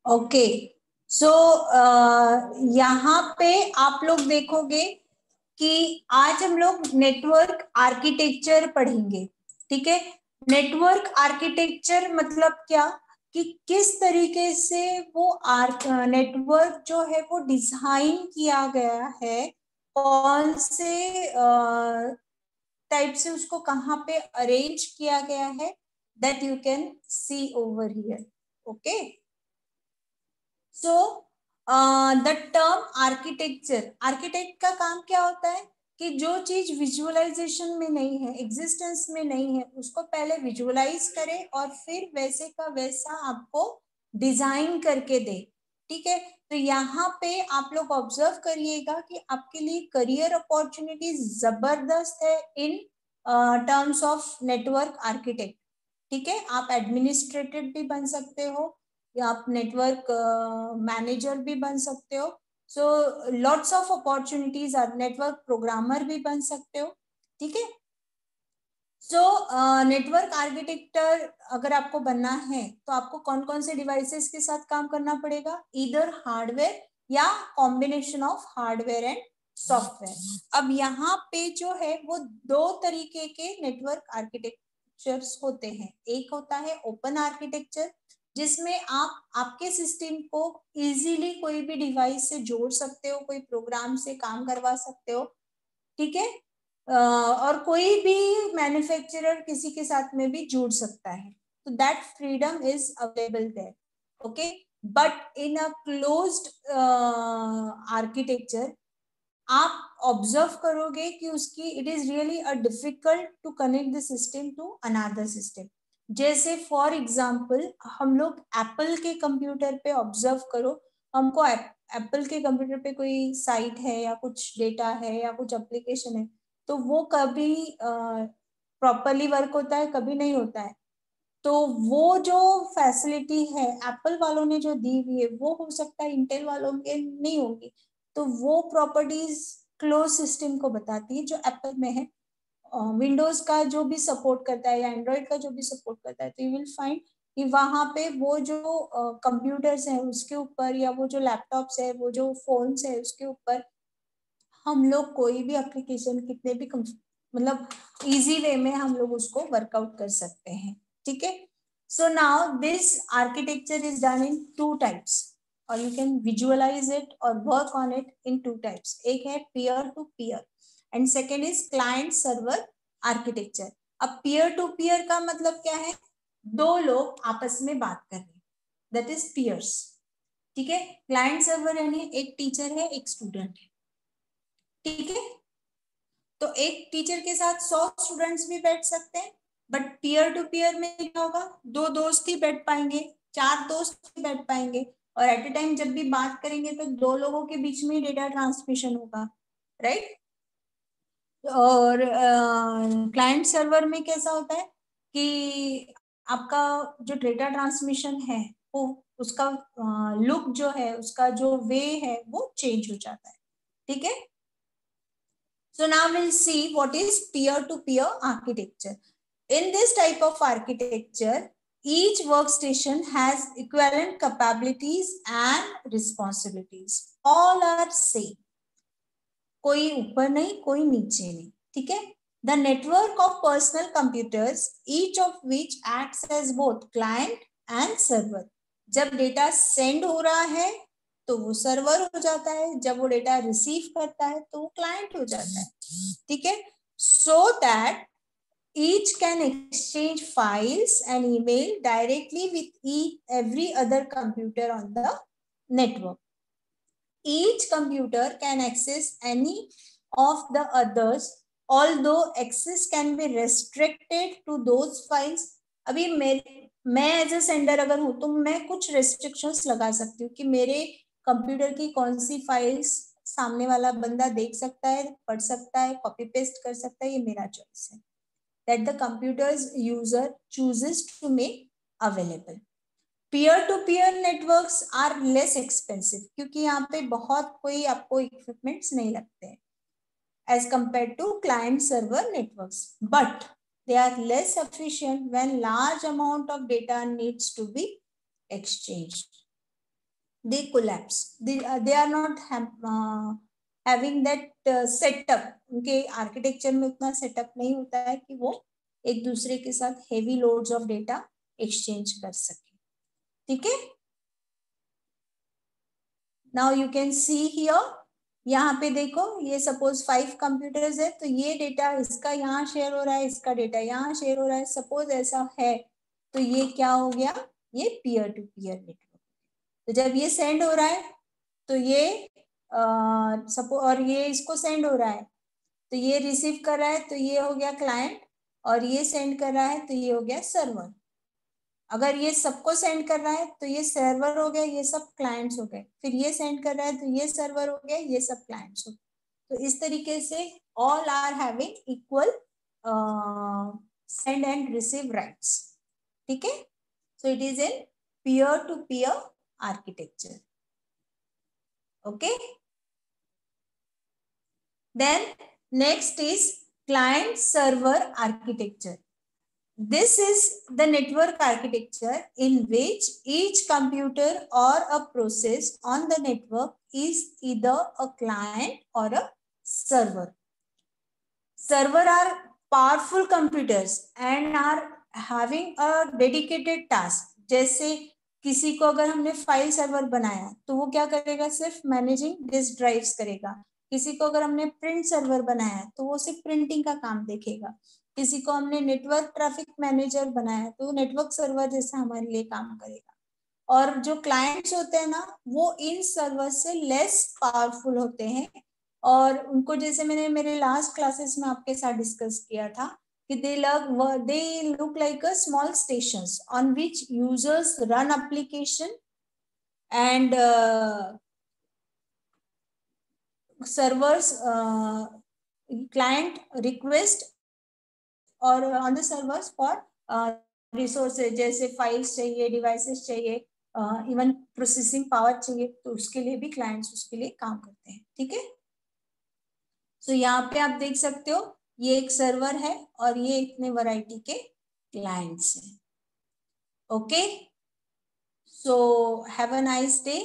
Okay, सो यहाँ पे आप लोग देखोगे कि आज हम लोग नेटवर्क आर्किटेक्चर पढ़ेंगे। ठीक है, नेटवर्क आर्किटेक्चर मतलब क्या कि किस तरीके से वो नेटवर्क जो है वो डिजाइन किया गया है, कौन से टाइप से उसको कहाँ पे अरेंज किया गया है, that you can see over here. Okay, so the term architecture, architect का काम क्या होता है कि जो चीज विजुअलाइजेशन में नहीं है, एग्जिस्टेंस में नहीं है, उसको पहले विजुअलाइज करे और फिर वैसे का वैसा आपको डिजाइन करके दे। ठीक है, तो यहाँ पे आप लोग ऑब्जर्व करिएगा कि आपके लिए करियर अपॉर्चुनिटीज जबरदस्त है in terms of network architect. ठीक है, आप एडमिनिस्ट्रेटिव भी बन सकते हो या आप नेटवर्क मैनेजर भी बन सकते हो। So lots of opportunities are, network programmer भी बन सकते हो। ठीक है, सो नेटवर्क आर्किटेक्टर अगर आपको बनना है तो आपको कौन कौन से डिवाइसेस के साथ काम करना पड़ेगा, इधर हार्डवेयर या combination of hardware and software. अब यहाँ पे जो है वो दो तरीके के नेटवर्क आर्किटेक्चर्स होते हैं। एक होता है ओपन आर्किटेक्चर, जिसमें आप आपके सिस्टम को इजीली कोई भी डिवाइस से जोड़ सकते हो, कोई प्रोग्राम से काम करवा सकते हो। ठीक है, और कोई भी मैन्युफैक्चरर किसी के साथ में भी जुड़ सकता है, तो that freedom is available there. Okay, but in a closed architecture आप ऑब्जर्व करोगे कि उसकी it is really a difficult to connect the system to another system. जैसे फॉर एग्जांपल हम लोग एप्पल के कंप्यूटर पे ऑब्जर्व करो, हमको एप्पल के कंप्यूटर पे कोई साइट है या कुछ डेटा है या कुछ एप्लीकेशन है, तो वो कभी प्रॉपरली वर्क होता है, कभी नहीं होता है। तो वो जो फैसिलिटी है एप्पल वालों ने जो दी हुई है वो हो सकता है इंटेल वालों के नहीं होगी। तो वो प्रॉपर्टीज क्लोज सिस्टम को बताती है जो एप्पल में है। विंडोज का जो भी सपोर्ट करता है या एंड्रॉइड का जो भी सपोर्ट करता है, तो यू विल फाइंड कि वहां पे वो जो कंप्यूटर्स हैं उसके ऊपर या वो जो लैपटॉप्स है, वो जो फोन्स है उसके ऊपर हम लोग कोई भी एप्लीकेशन कितने भी मतलब इजी वे में हम लोग उसको वर्कआउट कर सकते हैं। ठीक है, so now this architecture is done in two types और यू कैन विजुअलाइज इट और work on it in two types. एक है peer to peer and second is client server architecture. अब पीयर टू पीयर का मतलब क्या है, दो लोग आपस में बात कर रहे हैं, दैट इज पीयर्स। ठीक है, क्लाइंट सर्वर यानी एक टीचर है एक स्टूडेंट है। ठीक है, तो एक टीचर के साथ 100 स्टूडेंट्स भी बैठ सकते हैं, बट पीयर टू पीयर में क्या होगा, दो दोस्त ही बैठ पाएंगे, चार दोस्त ही बैठ पाएंगे, और एट ए टाइम जब भी बात करेंगे तो दो लोगों के बीच में डेटा ट्रांसमिशन होगा, राइट। और क्लाइंट सर्वर में कैसा होता है कि आपका जो डेटा ट्रांसमिशन है वो उसका लुक जो है, उसका जो वे है वो चेंज हो जाता है। ठीक है, so now we'll see what is peer-to-peer architecture. In this type of architecture, each workstation has equivalent capabilities and responsibilities. All are same. कोई ऊपर नहीं, कोई नीचे नहीं। ठीक है, the network of personal computers, each of which acts as both client and server. जब data send हो रहा है तो वो सर्वर हो जाता है, जब वो डेटा रिसीव करता है तो वो क्लाइंट हो जाता है। ठीक है, so that each can exchange files and email directly with every other computer on the network. Each computer can access any of the others, although access can be restricted to those files. अभी मैं as a sender अगर हूं तो मैं कुछ restrictions लगा सकती हूँ कि मेरे कंप्यूटर की कौन सी फाइल्स सामने वाला बंदा देख सकता है, पढ़ सकता है, कॉपी पेस्ट कर सकता है, ये मेरा चॉइस है, that the computer's user chooses to make available. Peer to peer networks are less expensive क्योंकि यहाँ पे बहुत कोई आपको इक्विपमेंट्स नहीं लगते हैं as compare to client server networks, but they are less efficient when large amount of data needs to be exchanged. they collapse. They are not having that setup. उनके आर्किटेक्चर में उतना सेटअप नहीं होता है कि वो एक दूसरे के साथ heavy loads of data exchange कर सके. ठीक है. Now you can see here, यहाँ पे देखो, ये सपोज 5 कंप्यूटर्स है, तो ये डेटा इसका यहाँ शेयर हो रहा है, इसका डेटा यहाँ शेयर हो रहा है. सपोज ऐसा है, तो ये क्या हो गया, ये पीयर टू पीयर नेटवर्क. तो जब ये सेंड हो रहा है, तो ये सपोज, और ये इसको सेंड हो रहा है, तो ये रिसीव कर रहा है, तो ये हो गया क्लाइंट, और ये सेंड कर रहा है, तो ये हो गया सर्वर. अगर ये सबको सेंड कर रहा है, तो ये सर्वर हो गया, ये सब क्लाइंट्स हो गए. फिर ये सेंड कर रहा है, तो ये सर्वर हो गया, ये सब क्लाइंट्स हो गए. तो इस तरीके से all are having equal send and receive rights. ठीक है. So it is in peer to peer architecture. Okay. Then next is client server architecture. This is the network architecture in which each computer or a process on the network is either a client or a server. Server are powerful computers and are having a dedicated task. जैसे किसी को अगर हमने file server बनाया, तो वो क्या करेगा, सिर्फ मैनेजिंग डिस्क ड्राइव्स करेगा. किसी को अगर हमने प्रिंट सर्वर बनाया, तो वो सिर्फ प्रिंटिंग का काम देखेगा. किसी को हमने नेटवर्क ट्रैफिक मैनेजर बनाया, तो नेटवर्क सर्वर जैसा हमारे लिए काम करेगा. और जो क्लाइंट्स होते हैं ना, वो इन सर्वर से लेस पावरफुल होते हैं. और उनको, जैसे मैंने मेरे लास्ट क्लासेस में आपके साथ डिस्कस किया था, कि they look like a small stations on which users run application and servers client request or on the servers for resources, जैसे फाइल्स चाहिए, डिवाइसेस चाहिए, इवन प्रोसेसिंग पावर चाहिए, तो उसके लिए भी क्लाइंट्स उसके लिए काम करते हैं. ठीक है. सो यहाँ पे आप देख सकते हो, ये एक सर्वर है और ये इतने वैरायटी के क्लाइंट्स हैं. Okay. So have a nice day.